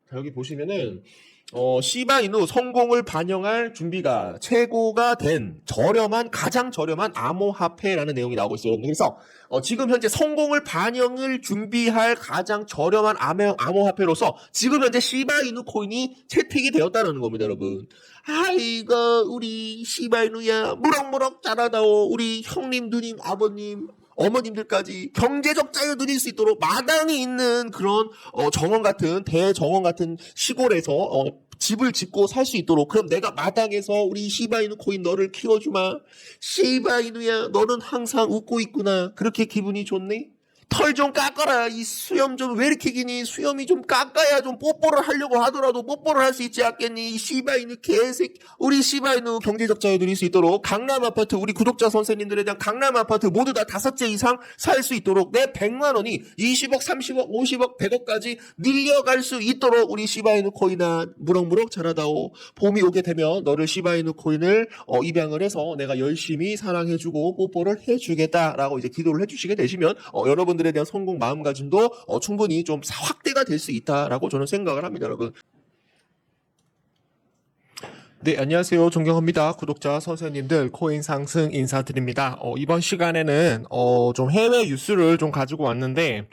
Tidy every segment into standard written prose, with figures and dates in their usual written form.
자, 여기 보시면은 시바이누 성공을 반영할 준비가 최고가 된 가장 저렴한 암호화폐라는 내용이 나오고 있어요. 그래서 지금 현재 성공을 반영을 준비할 가장 저렴한 암호화폐로서 지금 현재 시바이누 코인이 채택이 되었다는 겁니다, 여러분. 아이고 우리 시바이누야 무럭무럭 자라다오. 우리 형님, 누님, 아버님, 어머님들까지 경제적 자유 누릴 수 있도록 마당이 있는 그런 정원 같은 대정원 같은 시골에서 집을 짓고 살 수 있도록, 그럼 내가 마당에서 우리 시바이누 코인 너를 키워주마. 시바이누야 너는 항상 웃고 있구나. 그렇게 기분이 좋네? 털 좀 깎아라. 이 수염 좀 왜 이렇게 기니? 수염이 좀 깎아야 좀 뽀뽀를 하려고 하더라도 뽀뽀를 할 수 있지 않겠니? 이 시바이누 개새끼. 우리 시바이누 경제적 자유 누릴 수 있도록 강남 아파트, 우리 구독자 선생님들에 대한 강남 아파트 모두 다 5채 이상 살 수 있도록 내 100만 원이 20억, 30억, 50억, 100억까지 늘려갈 수 있도록 우리 시바이누 코인아 무럭무럭 자라다오. 봄이 오게 되면 너를 시바이누 코인을 입양을 해서 내가 열심히 사랑해주고 뽀뽀를 해주겠다라고 이제 기도를 해주시게 되시면 여러분들에 대한 성공 마음가짐도 충분히 좀 확대가 될 수 있다라고 저는 생각을 합니다, 여러분. 네, 안녕하세요. 존경합니다. 구독자 선생님들, 코인 상승 인사드립니다. 이번 시간에는 좀 해외 뉴스를 좀 가지고 왔는데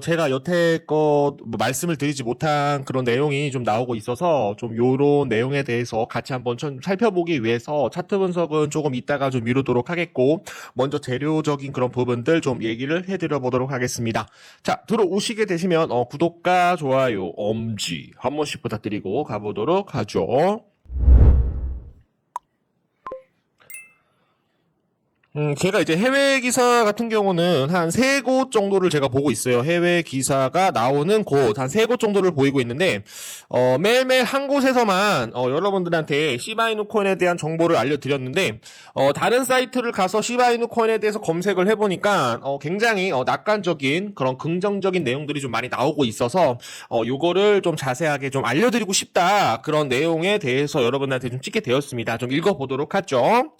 제가 여태껏 말씀을 드리지 못한 그런 내용이 좀 나오고 있어서 좀 요런 내용에 대해서 같이 한번 좀 살펴보기 위해서 차트 분석은 조금 이따가 좀 미루도록 하겠고, 먼저 재료적인 그런 부분들 좀 얘기를 해드려 보도록 하겠습니다. 자, 들어오시게 되시면 구독과 좋아요, 엄지 한 번씩 부탁드리고 가보도록 하죠. 제가 이제 해외 기사 같은 경우는 한 3곳 정도를 제가 보고 있어요. 해외 기사가 나오는 곳 한 3곳 정도를 보이고 있는데, 매일매일 한 곳에서만, 여러분들한테 시바이누 코인에 대한 정보를 알려드렸는데, 다른 사이트를 가서 시바이누 코인에 대해서 검색을 해보니까, 굉장히, 낙관적인 그런 긍정적인 내용들이 좀 많이 나오고 있어서, 요거를 좀 자세하게 좀 알려드리고 싶다. 그런 내용에 대해서 여러분한테 좀 찍게 되었습니다. 좀 읽어보도록 하죠.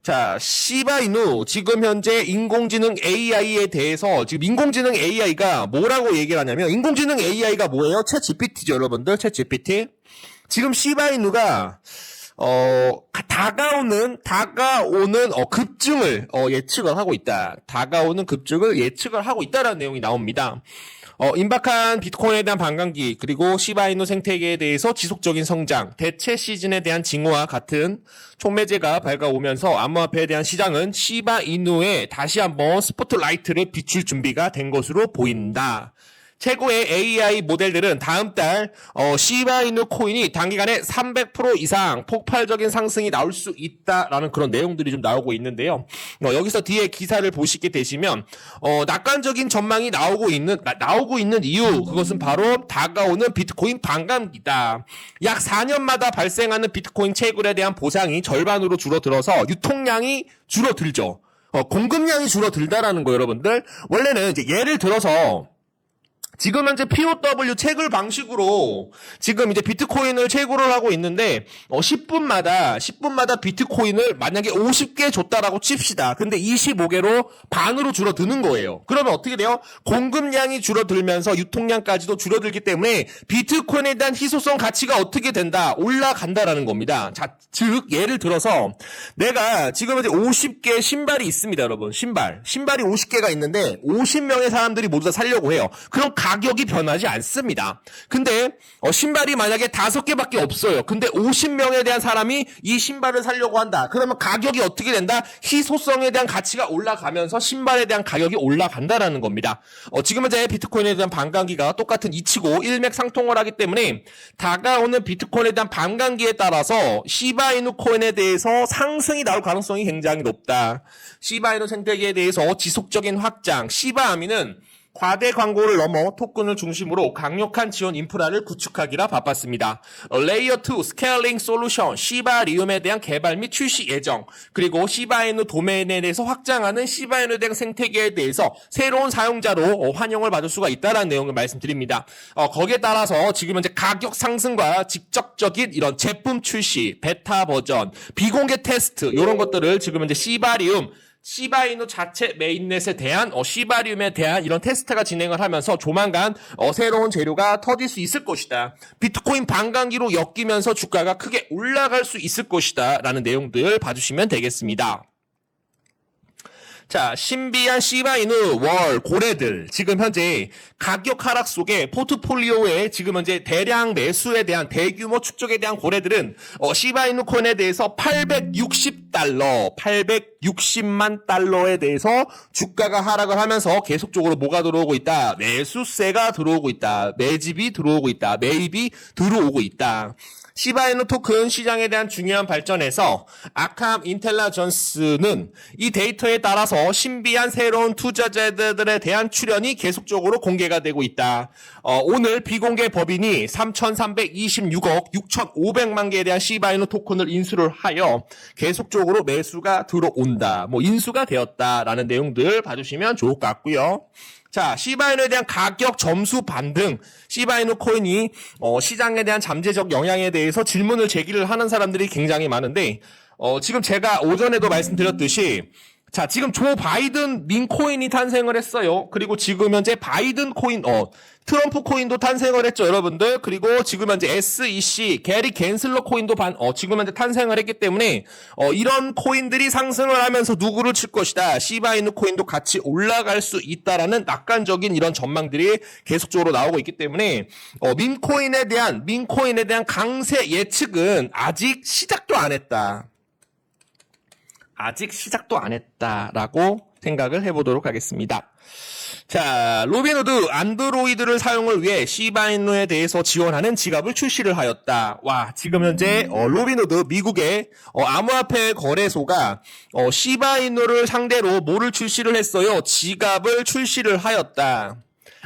자, 시바이누, 지금 현재 인공지능 AI에 대해서, 지금 인공지능 AI가 뭐라고 얘기를 하냐면, 인공지능 AI가 뭐예요? 챗 GPT죠, 여러분들. 챗 GPT. 지금 시바이누가, 다가오는 급증을, 예측을 하고 있다. 다가오는 급증을 예측을 하고 있다라는 내용이 나옵니다. 임박한 비트코인에 대한 반감기, 그리고 시바이누 생태계에 대해서 지속적인 성장, 대체 시즌에 대한 징후와 같은 촉매제가 밝아오면서 암호화폐에 대한 시장은 시바이누에 다시 한번 스포트라이트를 비출 준비가 된 것으로 보인다. 최고의 AI 모델들은 다음 달 시바이누 코인이 단기간에 300% 이상 폭발적인 상승이 나올 수 있다라는 그런 내용들이 좀 나오고 있는데요. 여기서 뒤에 기사를 보시게 되시면 낙관적인 전망이 나오고 있는 이유, 그것은 바로 다가오는 비트코인 반감기다. 약 4년마다 발생하는 비트코인 채굴에 대한 보상이 절반으로 줄어들어서 유통량이 줄어들죠. 공급량이 줄어들다라는 거, 여러분들. 원래는 이제 예를 들어서 지금 현재 POW 채굴 방식으로 지금 이제 비트코인을 채굴을 하고 있는데 10분마다 비트코인을 만약에 50개 줬다라고 칩시다. 근데 25개로 반으로 줄어드는 거예요. 그러면 어떻게 돼요? 공급량이 줄어들면서 유통량까지도 줄어들기 때문에 비트코인에 대한 희소성 가치가 어떻게 된다? 올라간다라는 겁니다. 자, 즉 예를 들어서 내가 지금 현재 50개 신발이 있습니다, 여러분. 신발이 50개가 있는데 50명의 사람들이 모두 다 사려고 해요. 그럼 가격이 변하지 않습니다. 근데 신발이 만약에 5개밖에 없어요. 근데 50명에 대한 사람이 이 신발을 사려고 한다. 그러면 가격이 어떻게 된다? 희소성에 대한 가치가 올라가면서 신발에 대한 가격이 올라간다라는 겁니다. 지금 현재 비트코인에 대한 반감기가 똑같은 이치고 일맥상통을 하기 때문에 다가오는 비트코인에 대한 반감기에 따라서 시바이누 코인에 대해서 상승이 나올 가능성이 굉장히 높다. 시바이누 생태계에 대해서 지속적인 확장, 시바아미는 과대 광고를 넘어 토큰을 중심으로 강력한 지원 인프라를 구축하기라 바빴습니다. 레이어 2 스케일링 솔루션 시바리움에 대한 개발 및 출시 예정, 그리고 시바이누 도메인에 대해서 확장하는 시바이누에 대한 생태계에 대해서 새로운 사용자로 환영을 받을 수가 있다는 내용을 말씀드립니다. 거기에 따라서 지금 현재 가격 상승과 직접적인 이런 제품 출시, 베타 버전, 비공개 테스트 이런 것들을 지금 현재 시바리움 시바이누 자체 메인넷에 대한 시바리움에 대한 이런 테스트가 진행을 하면서 조만간 새로운 재료가 터질 수 있을 것이다. 비트코인 반감기로 엮이면서 주가가 크게 올라갈 수 있을 것이다 라는 내용들 봐주시면 되겠습니다. 자, 신비한 시바이누 월 고래들 지금 현재 가격 하락 속에 포트폴리오에 지금 현재 대량 매수에 대한 대규모 축적에 대한 고래들은 시바이누 코인에 대해서 860만 달러에 대해서 주가가 하락을 하면서 계속적으로 뭐가 들어오고 있다? 매수세가 들어오고 있다. 매집이 들어오고 있다. 매입이 들어오고 있다. 시바이누 토큰 시장에 대한 중요한 발전에서 아캄 인텔리전스는 이 데이터에 따라서 신비한 새로운 투자자들에 대한 출현이 계속적으로 공개가 되고 있다. 오늘 비공개 법인이 3,326억 6,500만 개에 대한 시바이누 토큰을 인수를 하여 계속적으로 매수가 들어온다. 인수가 되었다라는 내용들 봐주시면 좋을 것 같고요. 자, 시바이누에 대한 가격 점수 반등, 시바이누 코인이 시장에 대한 잠재적 영향에 대해서 질문을 제기를 하는 사람들이 굉장히 많은데 지금 제가 오전에도 말씀드렸듯이 자, 지금 조 바이든 민코인이 탄생을 했어요. 그리고 지금 현재 바이든 코인, 트럼프 코인도 탄생을 했죠, 여러분들. 그리고 지금 현재 SEC, 게리 겐슬러 코인도 지금 현재 탄생을 했기 때문에, 이런 코인들이 상승을 하면서 누구를 칠 것이다. 시바이누 코인도 같이 올라갈 수 있다라는 낙관적인 이런 전망들이 계속적으로 나오고 있기 때문에, 민코인에 대한 강세 예측은 아직 시작도 안 했다. 아직 시작도 안 했다라고 생각을 해보도록 하겠습니다. 자, 로빈후드 안드로이드를 사용을 위해 시바이누에 대해서 지원하는 지갑을 출시를 하였다. 와, 지금 현재 로빈후드 미국의 암호화폐 거래소가 시바이누를 상대로 뭐를 출시를 했어요? 지갑을 출시를 하였다.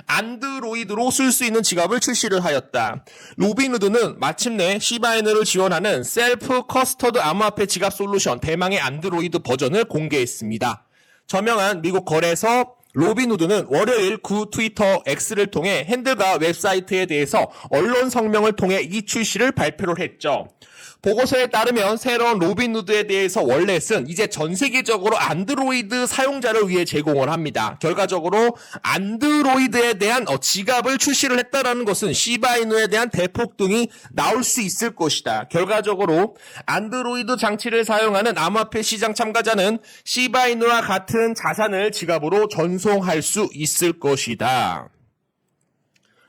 안드로이드로 쓸 수 있는 지갑을 출시를 하였다. 로빈후드는 마침내 시바이누를 지원하는 셀프 커스터드 암호화폐 지갑 솔루션 대망의 안드로이드 버전을 공개했습니다. 저명한 미국 거래소 로빈후드는 월요일 구 트위터 X를 통해 핸들과 웹사이트에 대해서 언론 성명을 통해 이 출시를 발표를 했죠. 보고서에 따르면 새로운 로빈후드에 대해서 월렛은 이제 전 세계적으로 안드로이드 사용자를 위해 제공을 합니다. 결과적으로 안드로이드에 대한 지갑을 출시를 했다라는 것은 시바이누에 대한 대폭등이 나올 수 있을 것이다. 결과적으로 안드로이드 장치를 사용하는 암호화폐 시장 참가자는 시바이누와 같은 자산을 지갑으로 전송할 수 있을 것이다.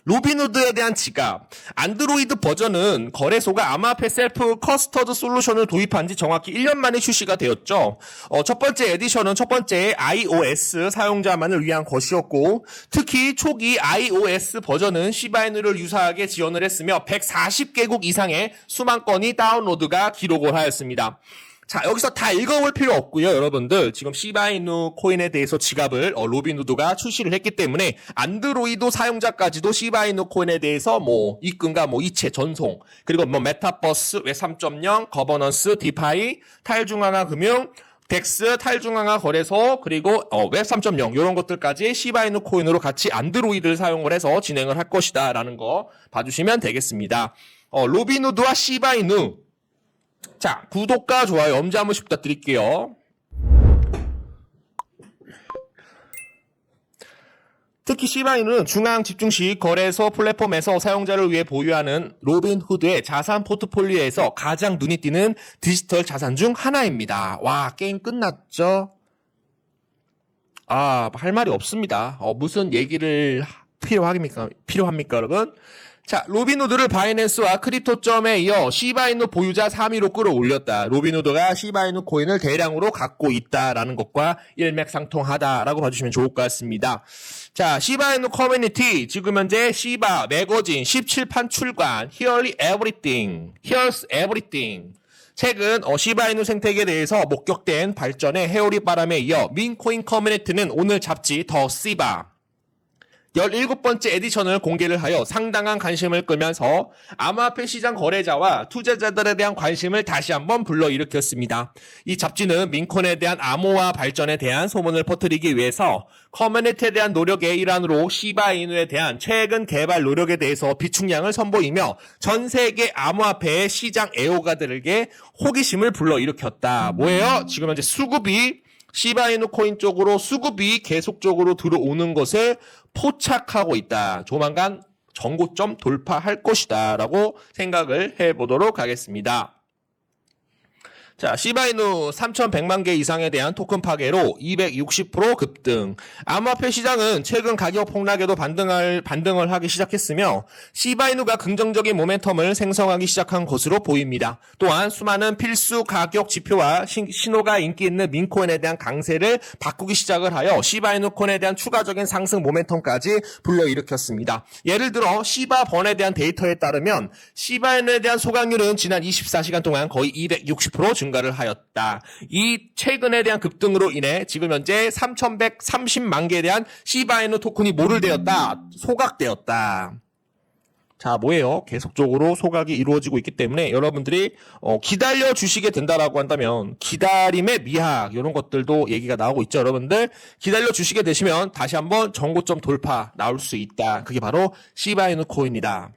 로빈후드에 대한 지갑, 안드로이드 버전은 거래소가 암호화폐 셀프 커스터드 솔루션을 도입한 지 정확히 1년 만에 출시가 되었죠. 첫 번째 에디션은 첫 번째 iOS 사용자만을 위한 것이었고 특히 초기 iOS 버전은 시바이누를 유사하게 지원을 했으며 140개국 이상의 수만 건이 다운로드가 기록을 하였습니다. 자, 여기서 다 읽어볼 필요 없고요, 여러분들. 지금 시바이누 코인에 대해서 지갑을 로빈후드가 출시를 했기 때문에 안드로이드 사용자까지도 시바이누 코인에 대해서 입금과 이체 전송, 그리고 메타버스, 웹 3.0, 거버넌스, 디파이, 탈중앙화 금융, 덱스, 탈중앙화 거래소, 그리고 웹 3.0 이런 것들까지 시바이누 코인으로 같이 안드로이드를 사용을 해서 진행을 할 것이다 라는 거 봐주시면 되겠습니다. 로빈후드와 시바이누, 자, 구독과 좋아요 엄지 한 번씩 부탁드릴게요. 특히 시바이누는 중앙 집중식 거래소 플랫폼에서 사용자를 위해 보유하는 로빈후드의 자산 포트폴리오에서 가장 눈이 띄는 디지털 자산 중 하나입니다. 와, 게임 끝났죠? 할 말이 없습니다. 무슨 얘기를 필요합니까, 여러분? 자, 로빈후드를 바이낸스와 크립토점에 이어 시바이누 보유자 3위로 끌어올렸다. 로빈후드가 시바이누 코인을 대량으로 갖고 있다라는 것과 일맥상통하다라고 봐주시면 좋을 것 같습니다. 자, 시바이누 커뮤니티, 지금 현재 시바 매거진 17판 출간, Here's Everything. 최근 시바이누 생태계에 대해서 목격된 발전의 해오리 바람에 이어 민코인 커뮤니티는 오늘 잡지 더 시바 17번째 에디션을 공개를 하여 상당한 관심을 끌면서 암호화폐 시장 거래자와 투자자들에 대한 관심을 다시 한번 불러일으켰습니다. 이 잡지는 민코인에 대한 암호화 발전에 대한 소문을 퍼뜨리기 위해서 커뮤니티에 대한 노력의 일환으로 시바이누에 대한 최근 개발 노력에 대해서 비축량을 선보이며 전 세계 암호화폐 시장 애호가들에게 호기심을 불러일으켰다. 뭐예요? 지금 현재 수급이 시바이누 코인 쪽으로 수급이 계속적으로 들어오는 것을 포착하고 있다. 조만간 전고점 돌파할 것이다 라고 생각을 해보도록 하겠습니다. 자, 시바이누 3,100만 개 이상에 대한 토큰 파괴로 260% 급등. 암호화폐 시장은 최근 가격 폭락에도 반등을 하기 시작했으며 시바이누가 긍정적인 모멘텀을 생성하기 시작한 것으로 보입니다. 또한 수많은 필수 가격 지표와 신호가 인기 있는 민코인에 대한 강세를 바꾸기 시작을 하여 시바이누 코인에 대한 추가적인 상승 모멘텀까지 불러일으켰습니다. 예를 들어 시바번에 대한 데이터에 따르면 시바이누에 대한 소각률은 지난 24시간 동안 거의 260% 증가를 하였다. 이 최근에 대한 급등으로 인해 지금 현재 3,130만 개에 대한 시바이누 토큰이 뭐를 되었다? 소각되었다. 자, 뭐예요? 계속적으로 소각이 이루어지고 있기 때문에 여러분들이 기다려 주시게 된다라고 한다면 기다림의 미학 이런 것들도 얘기가 나오고 있죠. 여러분들 기다려 주시게 되시면 다시 한번 전고점 돌파 나올 수 있다. 그게 바로 시바이누 코인이다.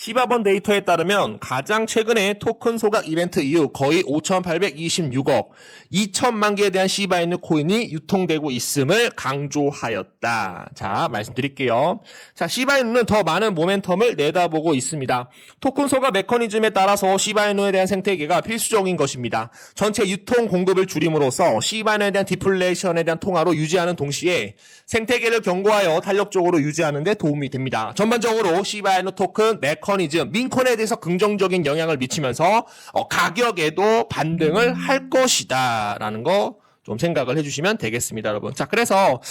시바번 데이터에 따르면 가장 최근에 토큰 소각 이벤트 이후 거의 5,826억 2천만 개에 대한 시바이누 코인이 유통되고 있음을 강조하였다. 자, 말씀드릴게요. 자, 시바이누는 더 많은 모멘텀을 내다보고 있습니다. 토큰 소각 메커니즘에 따라서 시바이누에 대한 생태계가 필수적인 것입니다. 전체 유통 공급을 줄임으로써 시바이누에 대한 디플레이션에 대한 통화로 유지하는 동시에 생태계를 견고하여 탄력적으로 유지하는 데 도움이 됩니다. 전반적으로 시바이누 토큰 메커니즘, 민코인에 대해서 긍정적인 영향을 미치면서 가격에도 반등을 할 것이다 라는 거 좀 생각을 해주시면 되겠습니다, 여러분. 자, 그래서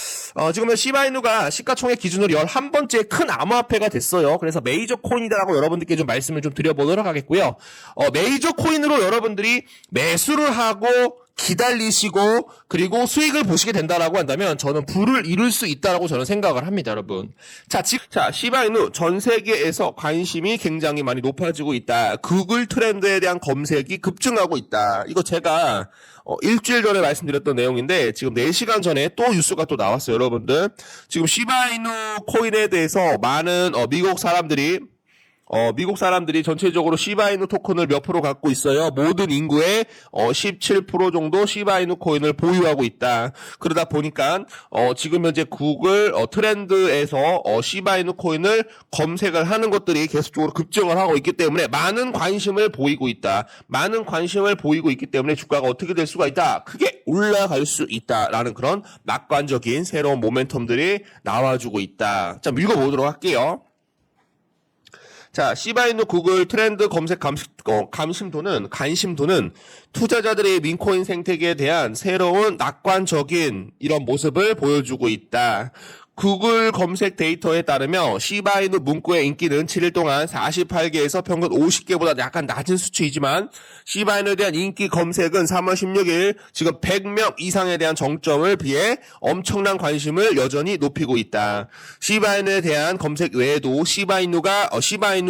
지금 시바이누가 시가총액 기준으로 11번째 큰 암호화폐가 됐어요. 그래서 메이저 코인이다라고 여러분들께 좀 말씀을 좀 드려보도록 하겠고요. 메이저 코인으로 여러분들이 매수를 하고 기다리시고 그리고 수익을 보시게 된다라고 한다면 저는 부를 이룰 수 있다라고 저는 생각을 합니다, 여러분. 자, 시바이누 전 세계에서 관심이 굉장히 많이 높아지고 있다. 구글 트렌드에 대한 검색이 급증하고 있다. 이거 제가 일주일 전에 말씀드렸던 내용인데 지금 4시간 전에 또 뉴스가 또 나왔어요, 여러분들. 지금 시바이누 코인에 대해서 많은 미국 사람들이 전체적으로 시바이누 토큰을 몇 프로 갖고 있어요. 모든 인구의 17% 정도 시바이누 코인을 보유하고 있다. 그러다 보니까 지금 현재 구글 트렌드에서 시바이누 코인을 검색을 하는 것들이 계속적으로 급증을 하고 있기 때문에 많은 관심을 보이고 있다. 많은 관심을 보이고 있기 때문에 주가가 어떻게 될 수가 있다. 크게 올라갈 수 있다라는 그런 낙관적인 새로운 모멘텀들이 나와주고 있다. 자, 읽어보도록 할게요. 자, 시바이누 구글 트렌드 검색 관심도는 투자자들의 민코인 생태계에 대한 새로운 낙관적인 이런 모습을 보여주고 있다. 구글 검색 데이터에 따르면 시바이누 문구의 인기는 7일 동안 48개에서 평균 50개보다 약간 낮은 수치이지만 시바이누에 대한 인기 검색은 3월 16일 지금 100명 이상에 대한 정점을 비해 엄청난 관심을 여전히 높이고 있다. 시바이누에 대한 검색 외에도 시바이누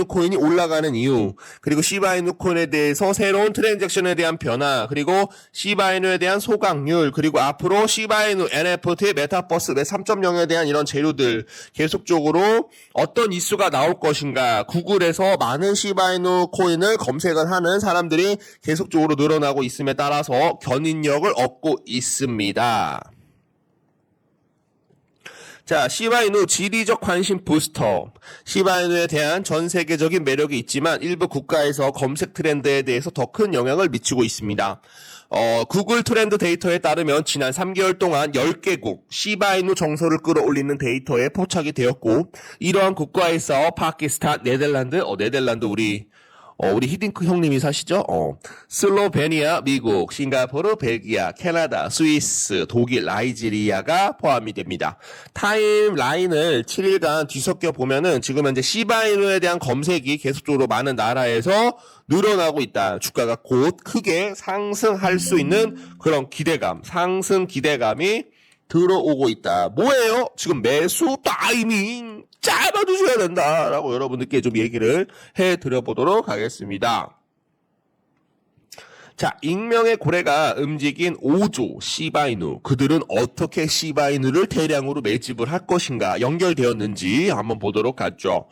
코인이 올라가는 이유, 그리고 시바이누 코인에 대해서 새로운 트랜잭션에 대한 변화, 그리고 시바이누에 대한 소각률, 그리고 앞으로 시바이누 NFT 메타버스 웹 3.0에 대한 이런 재료들 계속적으로 어떤 이슈가 나올 것인가, 구글에서 많은 시바이누 코인을 검색을 하는 사람들이 계속적으로 늘어나고 있음에 따라서 견인력을 얻고 있습니다. 자, 시바이누 지리적 관심 부스터. 시바이누에 대한 전 세계적인 매력이 있지만 일부 국가에서 검색 트렌드에 대해서 더 큰 영향을 미치고 있습니다. 구글 트렌드 데이터에 따르면 지난 3개월 동안 10개국 시바이누 정서를 끌어올리는 데이터에 포착이 되었고, 이러한 국가에서 파키스탄, 네덜란드 우리 히딩크 형님이 사시죠? 슬로베니아, 미국, 싱가포르, 벨기에, 캐나다, 스위스, 독일, 나이지리아가 포함이 됩니다. 타임라인을 7일간 뒤섞여 보면은 지금 현재 시바이누에 대한 검색이 계속적으로 많은 나라에서 늘어나고 있다. 주가가 곧 크게 상승할 수 있는 그런 상승 기대감이 들어오고 있다. 뭐예요? 지금 매수 타이밍 잡아주셔야 된다라고 여러분들께 좀 얘기를 해드려보도록 하겠습니다. 자, 익명의 고래가 움직인 5조 시바이누, 그들은 어떻게 시바이누를 대량으로 매집을 할 것인가 연결되었는지 한번 보도록 하죠.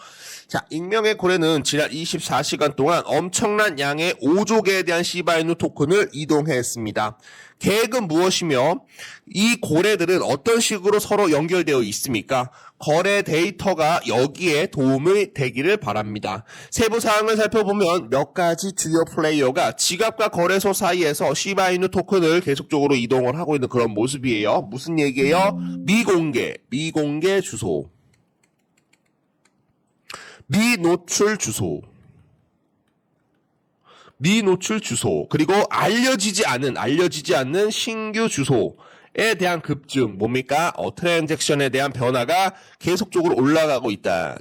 자, 익명의 고래는 지난 24시간 동안 엄청난 양의 5조 개에 대한 시바이누 토큰을 이동했습니다. 계획은 무엇이며 이 고래들은 어떤 식으로 서로 연결되어 있습니까? 거래 데이터가 여기에 도움이 되기를 바랍니다. 세부 사항을 살펴보면 몇 가지 주요 플레이어가 지갑과 거래소 사이에서 시바이누 토큰을 계속적으로 이동을 하고 있는 그런 모습이에요. 무슨 얘기예요? 미공개 주소, 미노출 주소, 그리고 알려지지 않는 신규 주소에 대한 급증, 뭡니까? 트랜잭션에 대한 변화가 계속적으로 올라가고 있다.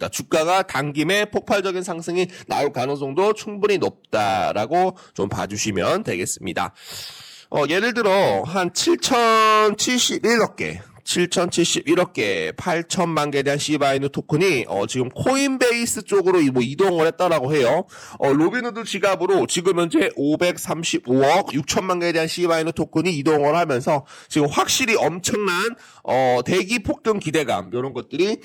주가가 당김에 폭발적인 상승이 나올 가능성도 충분히 높다라고 좀 봐주시면 되겠습니다. 예를 들어 한 7,071억 개, 8천만 개에 대한 시바이누 토큰이 지금 코인베이스 쪽으로 이동을 했다라고 해요. 로빈후드 지갑으로 지금 현재 535억 6천만 개에 대한 시바이누 토큰이 이동을 하면서 지금 확실히 엄청난 대기 폭등 기대감 이런 것들이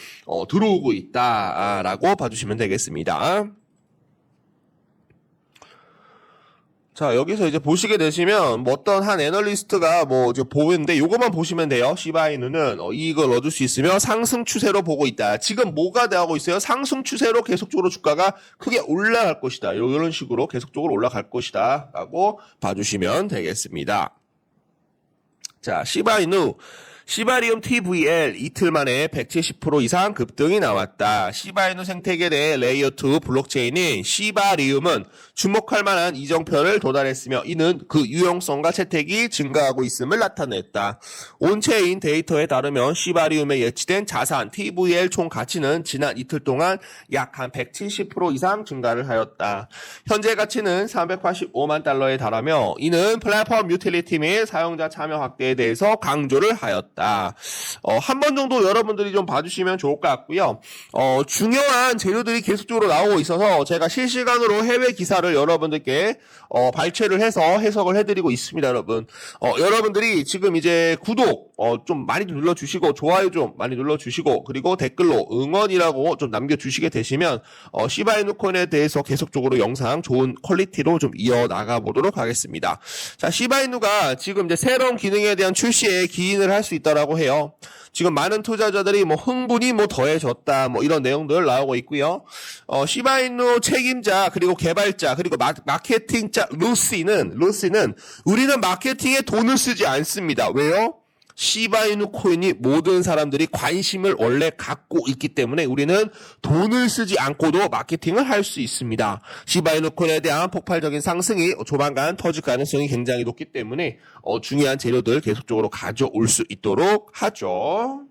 들어오고 있다라고 봐주시면 되겠습니다. 자, 여기서 이제 보시게 되시면 어떤 한 애널리스트가 이제 보는데 요것만 보시면 돼요. 시바이누는 이익을 얻을 수 있으며 상승 추세로 보고 있다. 지금 뭐가 나오고 있어요? 상승 추세로 계속적으로 주가가 크게 올라갈 것이다. 이런 식으로 계속적으로 올라갈 것이다 라고 봐주시면 되겠습니다. 자, 시바리움 TVL 이틀 만에 170% 이상 급등이 나왔다. 시바이누 생태계의 레이어 2 블록체인인 시바리움은 주목할 만한 이정표를 도달했으며 이는 그 유용성과 채택이 증가하고 있음을 나타냈다. 온체인 데이터에 따르면 시바리움에 예치된 자산 TVL 총 가치는 지난 이틀 동안 약 한 170% 이상 증가를 하였다. 현재 가치는 385만 달러에 달하며 이는 플랫폼 유틸리티 및 사용자 참여 확대에 대해서 강조를 하였다. 한 번 정도 여러분들이 좀 봐주시면 좋을 것 같고요. 중요한 재료들이 계속적으로 나오고 있어서 제가 실시간으로 해외 기사를 여러분들께 발췌를 해서 해석을 해드리고 있습니다, 여러분. 여러분들이 지금 이제 구독 좀 많이 눌러주시고 좋아요 좀 많이 눌러주시고 그리고 댓글로 응원이라고 좀 남겨주시게 되시면 시바이누 코인에 대해서 계속적으로 영상 좋은 퀄리티로 좀 이어나가 보도록 하겠습니다. 자, 시바이누가 지금 이제 새로운 기능에 대한 출시에 기인을 할 수 있다라고 해요. 지금 많은 투자자들이 흥분이 더해졌다 이런 내용들 나오고 있고요. 시바이누 책임자 그리고 개발자 그리고 마케팅자 루시는 우리는 마케팅에 돈을 쓰지 않습니다. 왜요? 시바이누 코인이 모든 사람들이 관심을 원래 갖고 있기 때문에 우리는 돈을 쓰지 않고도 마케팅을 할 수 있습니다. 시바이누 코인에 대한 폭발적인 상승이 조만간 터질 가능성이 굉장히 높기 때문에 중요한 재료들 계속적으로 가져올 수 있도록 하죠.